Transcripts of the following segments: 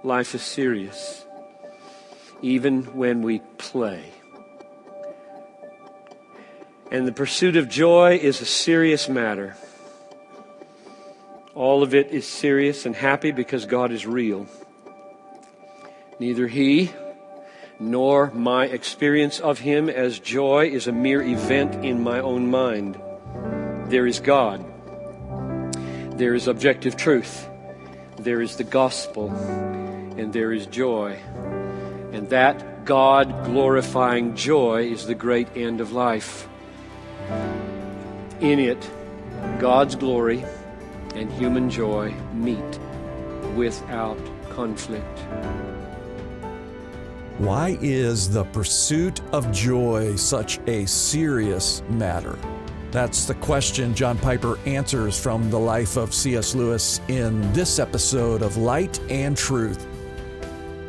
life is serious, even when we play. And the pursuit of joy is a serious matter. All of it is serious and happy because God is real. Neither He nor my experience of Him as joy is a mere event in my own mind. There is God. There is objective truth. There is the gospel. And there is joy. And that God-glorifying joy is the great end of life. In it, God's glory and human joy meet without conflict. Why is the pursuit of joy such a serious matter? That's the question John Piper answers from the life of C.S. Lewis in this episode of Light and Truth.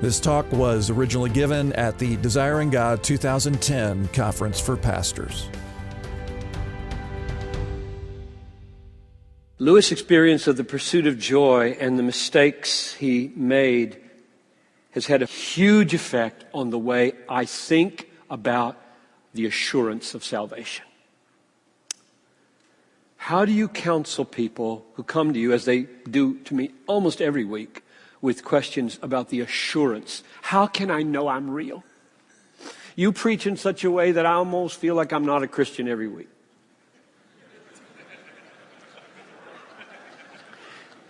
This talk was originally given at the Desiring God 2010 Conference for Pastors. Lewis' experience of the pursuit of joy and the mistakes he made has had a huge effect on the way I think about the assurance of salvation. How do you counsel people who come to you, as they do to me almost every week, with questions about the assurance? How can I know I'm real? You preach in such a way that I almost feel like I'm not a Christian every week.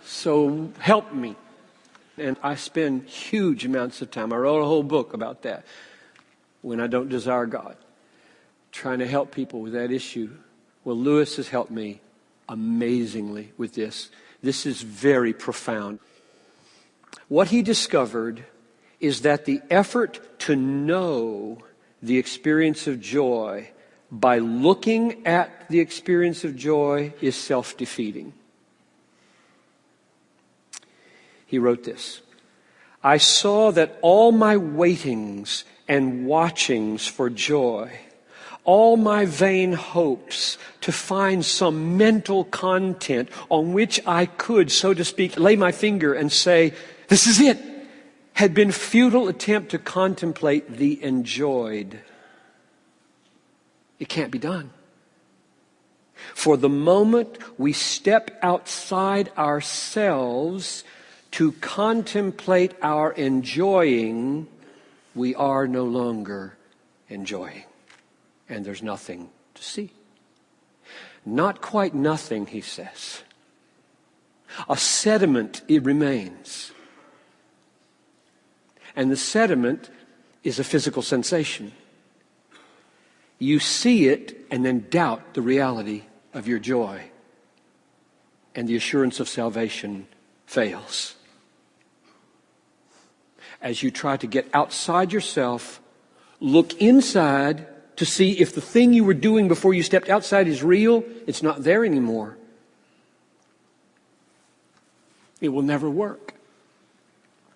So help me. And I spend huge amounts of time. I wrote a whole book about that. When I don't desire God. Trying to help people with that issue. Well, Lewis has helped me amazingly with this. This is very profound. What he discovered is that the effort to know the experience of joy by looking at the experience of joy is self-defeating. He wrote this: I saw that all my waitings and watchings for joy, all my vain hopes to find some mental content on which I could, so to speak, lay my finger and say, this is it, had been futile attempt to contemplate the enjoyed. It can't be done. For the moment we step outside ourselves to contemplate our enjoying, we are no longer enjoying. And there's nothing to see. Not quite nothing, he says. A sediment, it remains. And the sediment is a physical sensation. You see it and then doubt the reality of your joy. And the assurance of salvation fails. As you try to get outside yourself, look inside to see if the thing you were doing before you stepped outside is real, it's not there anymore. It will never work.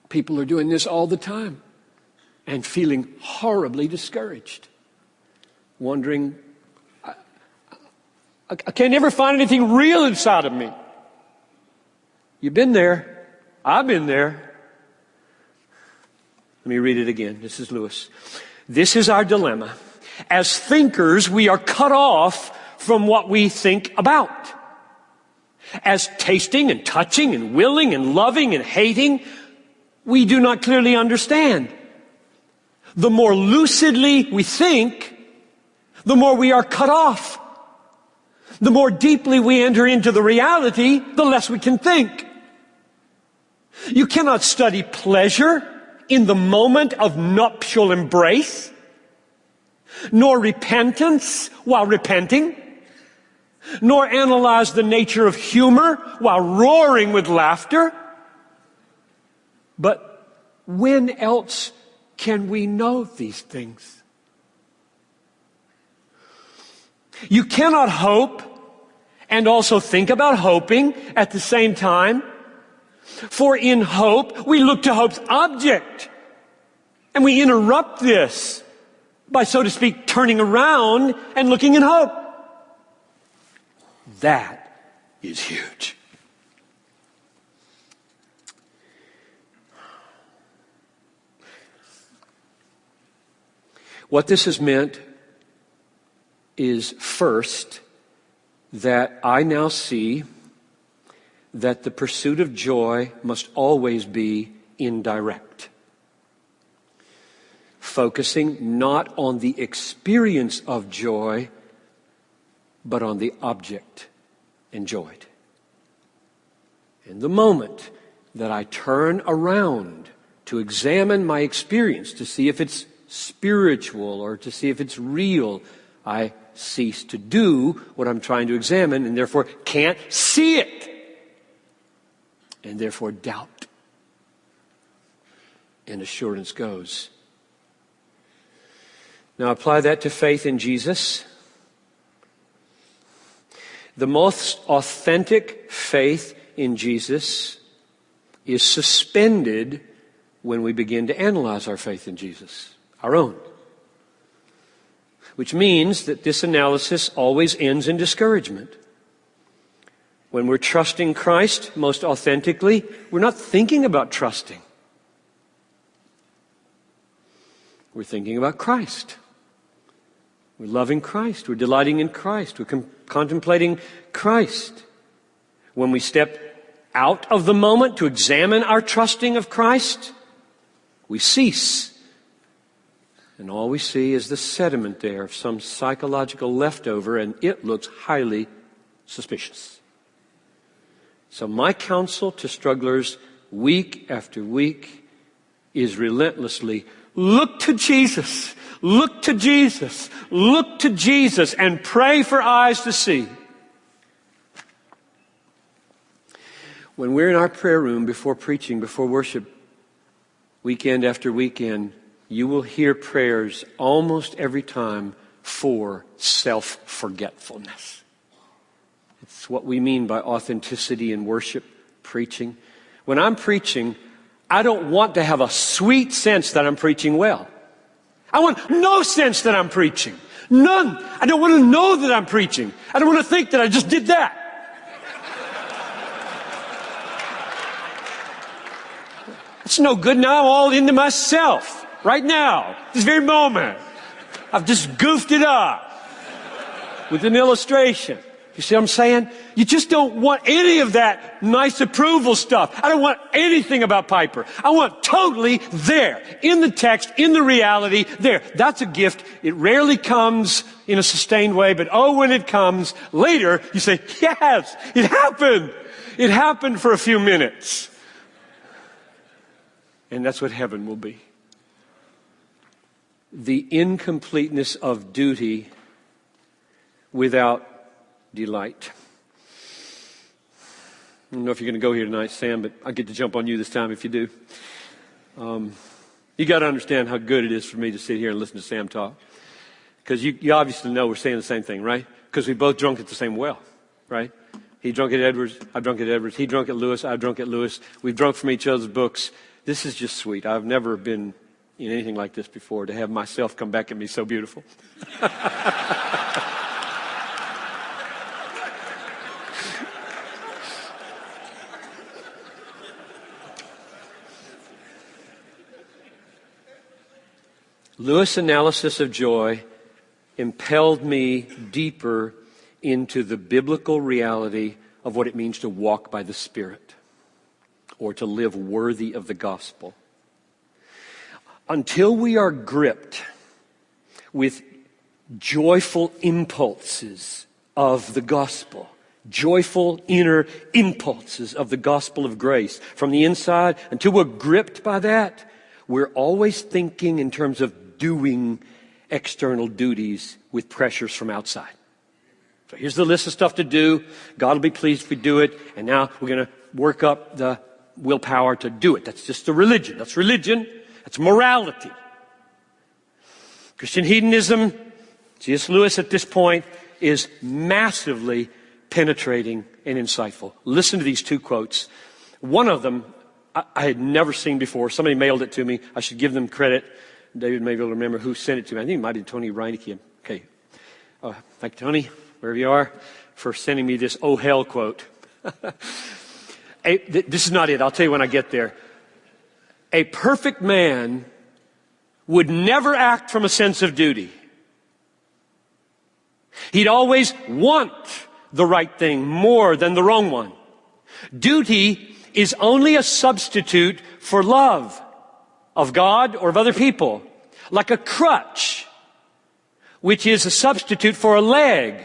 People are doing this all the time and feeling horribly discouraged. Wondering, I can never find anything real inside of me. You've been there. I've been there. Let me read it again. This is Lewis. This is our dilemma. As thinkers, we are cut off from what we think about. As tasting and touching and willing and loving and hating, we do not clearly understand. The more lucidly we think, the more we are cut off. The more deeply we enter into the reality, the less we can think. You cannot study pleasure in the moment of nuptial embrace, nor repentance while repenting, nor analyze the nature of humor while roaring with laughter. But when else can we know these things? You cannot hope and also think about hoping at the same time. For in hope, we look to hope's object. And we interrupt this by, so to speak, turning around and looking in hope. That is huge. What this has meant is, first, that I now see that the pursuit of joy must always be indirect. Focusing not on the experience of joy, but on the object enjoyed. In the moment that I turn around to examine my experience, to see if it's spiritual or to see if it's real, I cease to do what I'm trying to examine and therefore can't see it. And therefore doubt and assurance goes. Now apply that to faith in Jesus. The most authentic faith in Jesus is suspended when we begin to analyze our faith in Jesus, our own. Which means that this analysis always ends in discouragement. When we're trusting Christ most authentically, we're not thinking about trusting. We're thinking about Christ. We're loving Christ. We're delighting in Christ. We're contemplating Christ. When we step out of the moment to examine our trusting of Christ, we cease. And all we see is the sediment there of some psychological leftover, and it looks highly suspicious. So my counsel to strugglers week after week is relentlessly, look to Jesus, look to Jesus, look to Jesus, and pray for eyes to see. When we're in our prayer room before preaching, before worship, weekend after weekend, you will hear prayers almost every time for self-forgetfulness. It's what we mean by authenticity in worship, preaching. When I'm preaching, I don't want to have a sweet sense that I'm preaching well. I want no sense that I'm preaching. None. I don't want to know that I'm preaching. I don't want to think that I just did that. It's no good now. I'm all into myself. Right now, this very moment, I've just goofed it up with an illustration. You see what I'm saying? You just don't want any of that nice approval stuff. I don't want anything about Piper. I want totally there, in the text, in the reality, there. That's a gift. It rarely comes in a sustained way, but when it comes later, you say, yes, it happened. It happened for a few minutes. And that's what heaven will be. The incompleteness of duty without delight. I don't know if you're going to go here tonight, Sam, but I get to jump on you this time if you do. You got to understand how good it is for me to sit here and listen to Sam talk. Because you obviously know we're saying the same thing, right? Because we both drunk at the same well, right? He drunk at Edwards, I drunk at Edwards. He drunk at Lewis, I drunk at Lewis. We've drunk from each other's books. This is just sweet. I've never been in anything like this before, to have myself come back at me so beautiful. Lewis' analysis of joy impelled me deeper into the biblical reality of what it means to walk by the Spirit or to live worthy of the gospel. Until we are gripped with joyful impulses of the gospel, joyful inner impulses of the gospel of grace from the inside, until we're gripped by that, we're always thinking in terms of doing external duties with pressures from outside. So here's the list of stuff to do. God will be pleased if we do it. And now we're going to work up the willpower to do it. That's just a religion. That's religion. That's morality. Christian hedonism, C.S. Lewis at this point, is massively penetrating and insightful. Listen to these two quotes. One of them I had never seen before. Somebody mailed it to me. I should give them credit. David may be able to remember who sent it to me. I think it might be Tony Reineke. Okay. Thank you, Tony, wherever you are, for sending me this "oh hell" quote. This is not it. I'll tell you when I get there. A perfect man would never act from a sense of duty. He'd always want the right thing more than the wrong one. Duty is only a substitute for love of God or of other people, like a crutch, which is a substitute for a leg.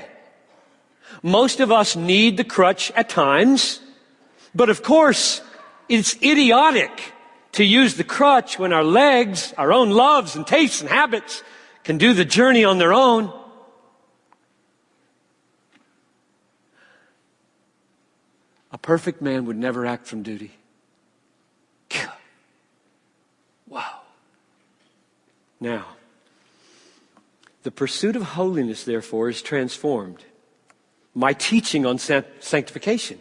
Most of us need the crutch at times, but of course, it's idiotic to use the crutch when our legs, our own loves and tastes and habits, can do the journey on their own. A perfect man would never act from duty. Wow. Now, the pursuit of holiness, therefore, is transformed. My teaching on sanctification.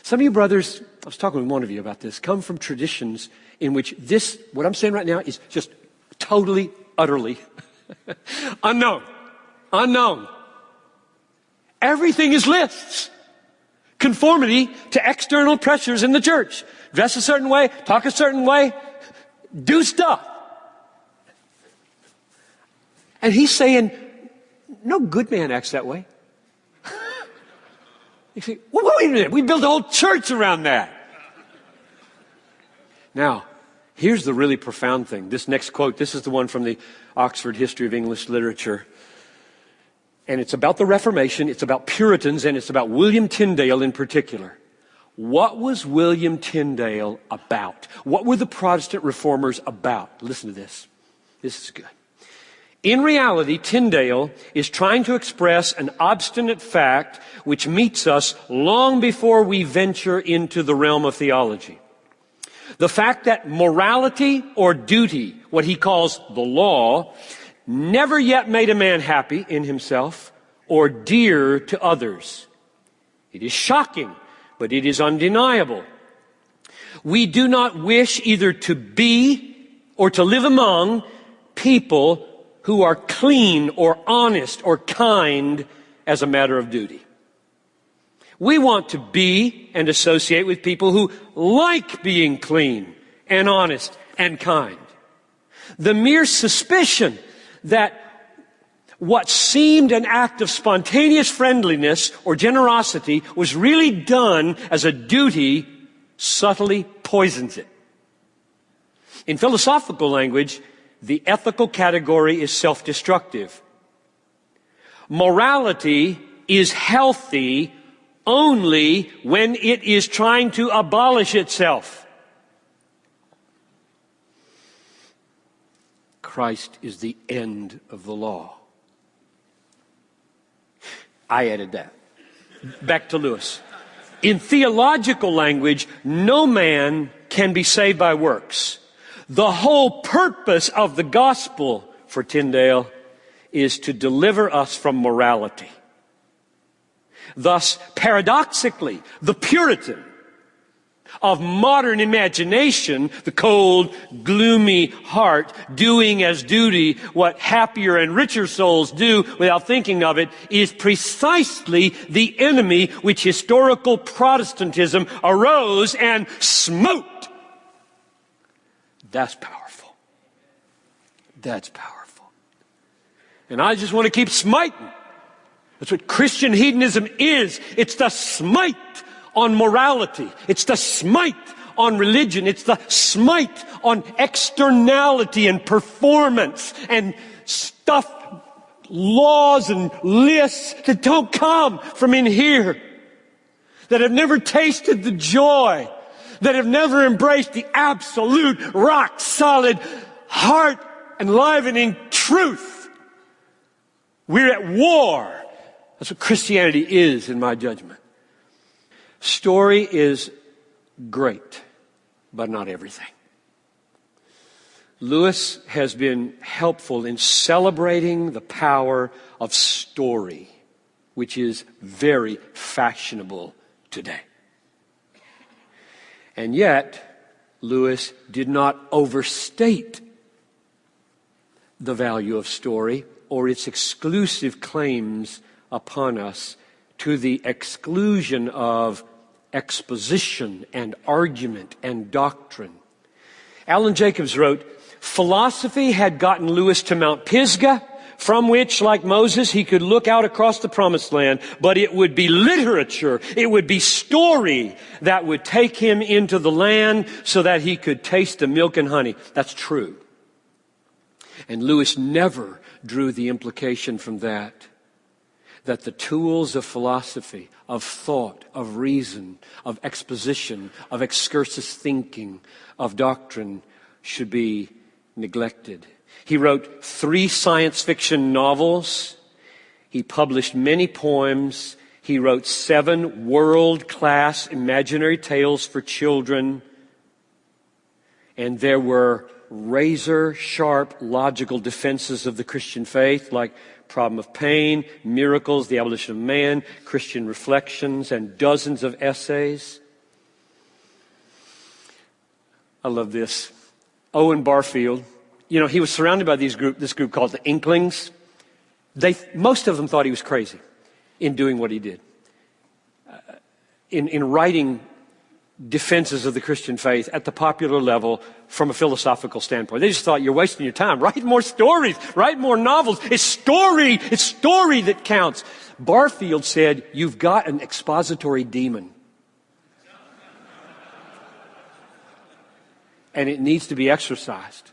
Some of you brothers, I was talking with one of you about this, come from traditions in which this, what I'm saying right now, is just totally, utterly unknown. Unknown. Everything is lists. Conformity to external pressures in the church. Dress a certain way, talk a certain way, do stuff. And he's saying, no good man acts that way. You say, well, wait a minute, we built a whole church around that. Now, here's the really profound thing. This next quote, this is the one from the Oxford History of English Literature. And it's about the Reformation, it's about Puritans, and it's about William Tyndale in particular. What was William Tyndale about? What were the Protestant reformers about? Listen to this. This is good. In reality, Tyndale is trying to express an obstinate fact which meets us long before we venture into the realm of theology. The fact that morality or duty, what he calls the law, never yet made a man happy in himself or dear to others. It is shocking, but it is undeniable. We do not wish either to be or to live among people who are clean or honest or kind as a matter of duty. We want to be and associate with people who like being clean and honest and kind. The mere suspicion that what seemed an act of spontaneous friendliness or generosity was really done as a duty subtly poisons it. In philosophical language, the ethical category is self-destructive. Morality is healthy only when it is trying to abolish itself. Christ is the end of the law. I added that. Back to Lewis. In theological language, no man can be saved by works. The whole purpose of the gospel for Tyndale is to deliver us from morality. Thus, paradoxically, the Puritan of modern imagination, the cold, gloomy heart, doing as duty what happier and richer souls do without thinking of it, is precisely the enemy which historical Protestantism arose and smote. That's powerful. That's powerful. And I just want to keep smiting. That's what Christian hedonism is. It's the smite on morality. It's the smite on religion. It's the smite on externality and performance and stuff, laws and lists that don't come from in here, that have never tasted the joy, that have never embraced the absolute, rock-solid, heart-enlivening truth. We're at war. That's what Christianity is, in my judgment. Story is great, but not everything. Lewis has been helpful in celebrating the power of story, which is very fashionable today. And yet, Lewis did not overstate the value of story or its exclusive claims upon us to the exclusion of exposition and argument and doctrine. Alan Jacobs wrote, Philosophy had gotten Lewis to Mount Pisgah, from which, like Moses, he could look out across the promised land, but it would be literature, it would be story that would take him into the land so that he could taste the milk and honey. That's true. And Lewis never drew the implication from that the tools of philosophy, of thought, of reason, of exposition, of excursus thinking, of doctrine should be neglected. He wrote 3 science fiction novels. He published many poems. He wrote 7 world-class imaginary tales for children. And there were razor-sharp logical defenses of the Christian faith, like Problem of Pain, Miracles, The Abolition of Man, Christian Reflections, and dozens of essays. I love this. Owen Barfield, he was surrounded by this group called the Inklings. Most of them thought he was crazy in doing what he did. In writing defenses of the Christian faith at the popular level from a philosophical standpoint. They just thought, you're wasting your time. Write more stories. Write more novels. It's story that counts. Barfield said, you've got an expository demon. And it needs to be exorcised.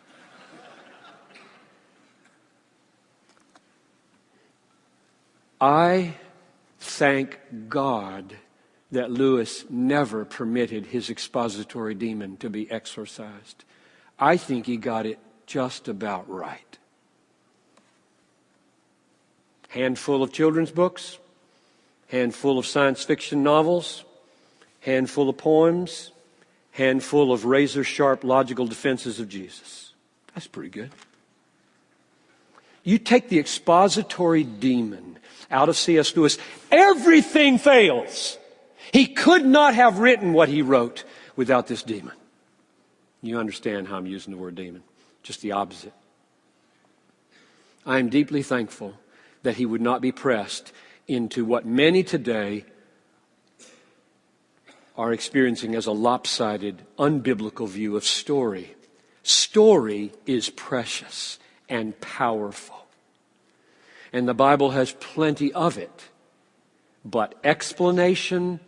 I thank God that Lewis never permitted his expository demon to be exorcised. I think he got it just about right. Handful of children's books, handful of science fiction novels, handful of poems, handful of razor-sharp logical defenses of Jesus. That's pretty good. You take the expository demon out of C.S. Lewis, everything fails. He could not have written what he wrote without this demon. You understand how I'm using the word demon. Just the opposite. I am deeply thankful that he would not be pressed into what many today are experiencing as a lopsided, unbiblical view of story. Story is precious and powerful. And the Bible has plenty of it. But explanation,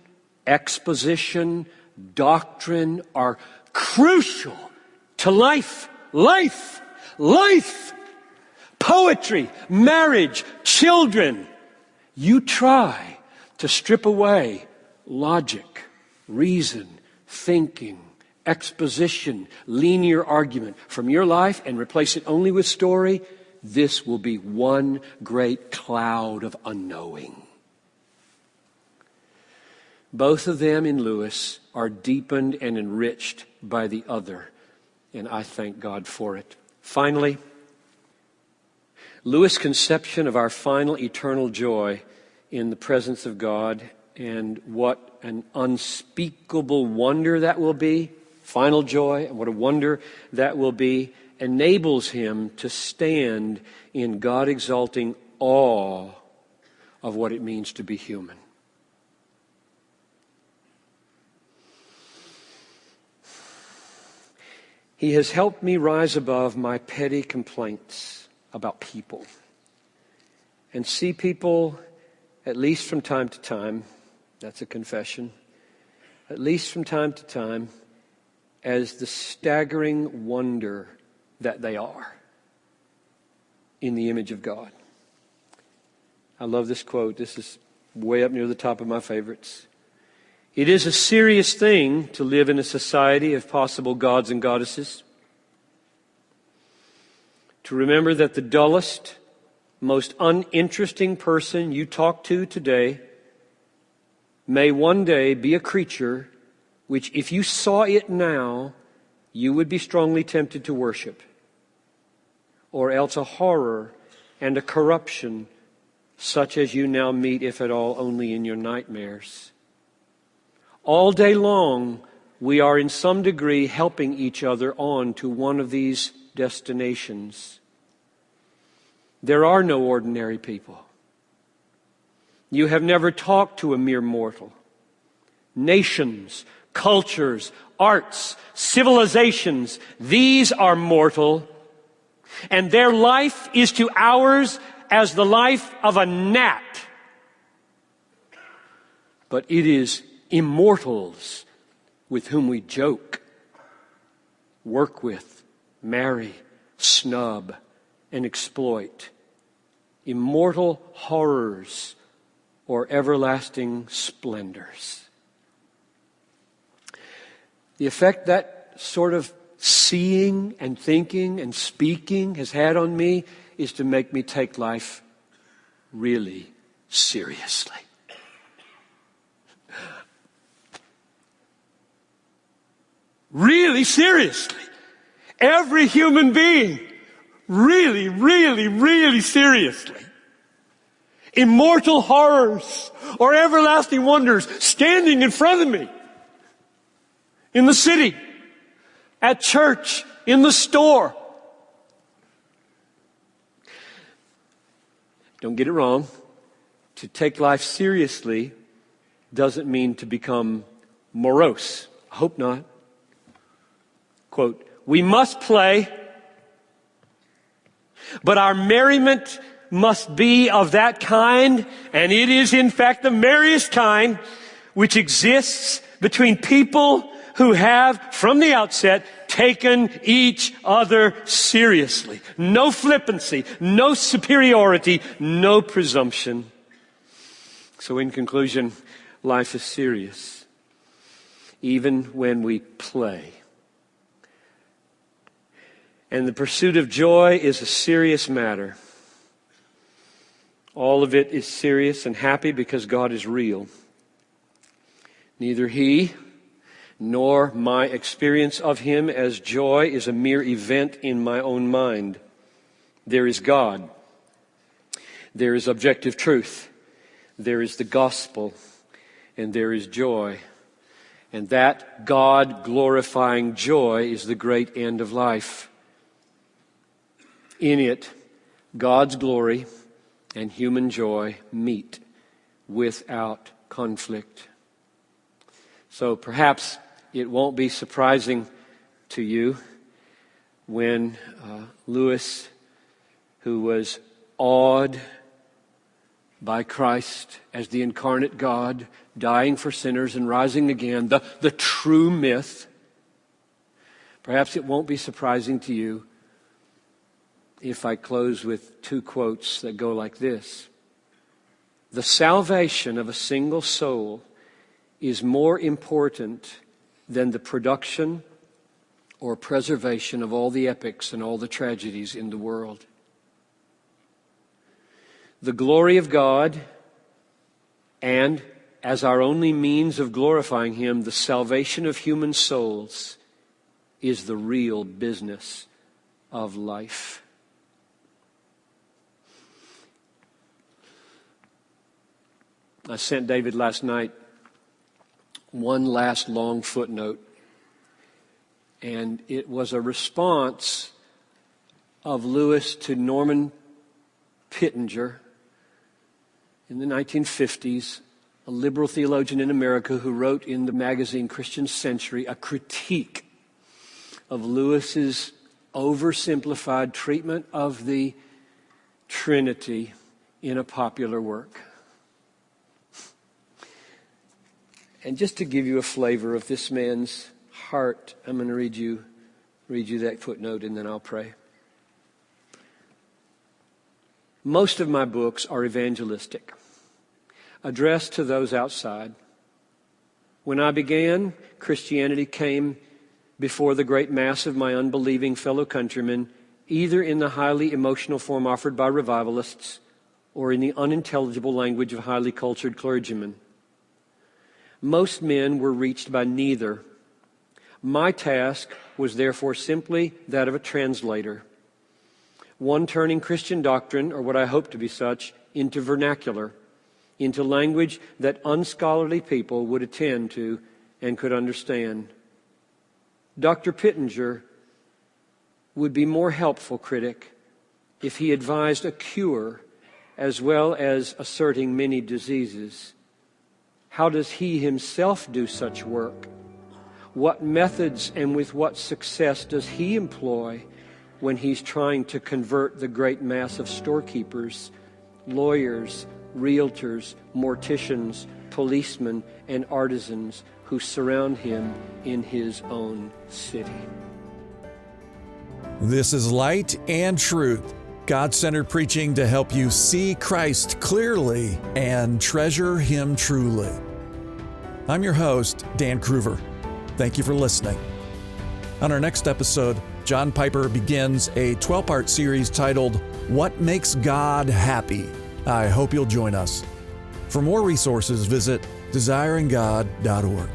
exposition, doctrine are crucial to life. Poetry, marriage, children. You try to strip away logic, reason, thinking, exposition, linear argument from your life and replace it only with story, this will be one great cloud of unknowing. Both of them in Lewis are deepened and enriched by the other, and I thank God for it. Finally, Lewis' conception of our final eternal joy in the presence of God and what an unspeakable wonder that will be, final joy, and what a wonder that will be, enables him to stand in God-exalting awe of what it means to be human. He has helped me rise above my petty complaints about people and see people, at least from time to time, that's a confession, at least from time to time, as the staggering wonder that they are in the image of God. I love this quote. This is way up near the top of my favorites. It is a serious thing to live in a society of possible gods and goddesses. To remember that the dullest, most uninteresting person you talk to today may one day be a creature which, if you saw it now, you would be strongly tempted to worship, or else a horror and a corruption such as you now meet, if at all, only in your nightmares. All day long, we are in some degree helping each other on to one of these destinations. There are no ordinary people. You have never talked to a mere mortal. Nations, cultures, arts, civilizations, these are mortal, and their life is to ours as the life of a gnat. But it is immortals with whom we joke, work with, marry, snub, and exploit. Immortal horrors or everlasting splendors. The effect that sort of seeing and thinking and speaking has had on me is to make me take life really seriously. Really seriously. Every human being, really, really, really seriously. Immortal horrors or everlasting wonders standing in front of me. In the city, at church, in the store. Don't get it wrong. To take life seriously doesn't mean to become morose. I hope not. Quote, we must play, but our merriment must be of that kind, and it is in fact the merriest kind, which exists between people who have, from the outset, taken each other seriously. No flippancy, no superiority, no presumption. So in conclusion, life is serious, even when we play. And the pursuit of joy is a serious matter. All of it is serious and happy because God is real. Neither He nor my experience of Him as joy is a mere event in my own mind. There is God. There is objective truth. There is the gospel. And there is joy. And that God-glorifying joy is the great end of life. In it, God's glory and human joy meet without conflict. So perhaps it won't be surprising to you when Lewis, who was awed by Christ as the incarnate God, dying for sinners and rising again, the true myth, perhaps it won't be surprising to you if I close with two quotes that go like this. The salvation of a single soul is more important than the production or preservation of all the epics and all the tragedies in the world. The glory of God, and as our only means of glorifying Him, the salvation of human souls, is the real business of life. I sent David last night one last long footnote, and it was a response of Lewis to Norman Pittenger in the 1950s, a liberal theologian in America who wrote in the magazine Christian Century a critique of Lewis's oversimplified treatment of the Trinity in a popular work. And just to give you a flavor of this man's heart, I'm going to read you that footnote and then I'll pray. Most of my books are evangelistic, addressed to those outside. When I began, Christianity came before the great mass of my unbelieving fellow countrymen, either in the highly emotional form offered by revivalists or in the unintelligible language of highly cultured clergymen. Most men were reached by neither. My task was therefore simply that of a translator, one turning Christian doctrine, or what I hope to be such, into vernacular, into language that unscholarly people would attend to and could understand. Dr. Pittenger would be more helpful critic if he advised a cure as well as asserting many diseases. How does he himself do such work? What methods and with what success does he employ when he's trying to convert the great mass of storekeepers, lawyers, realtors, morticians, policemen, and artisans who surround him in his own city? This is Light and Truth, God-centered preaching to help you see Christ clearly and treasure Him truly. I'm your host, Dan Kruver. Thank you for listening. On our next episode, John Piper begins a 12-part series titled, What Makes God Happy? I hope you'll join us. For more resources, visit desiringgod.org.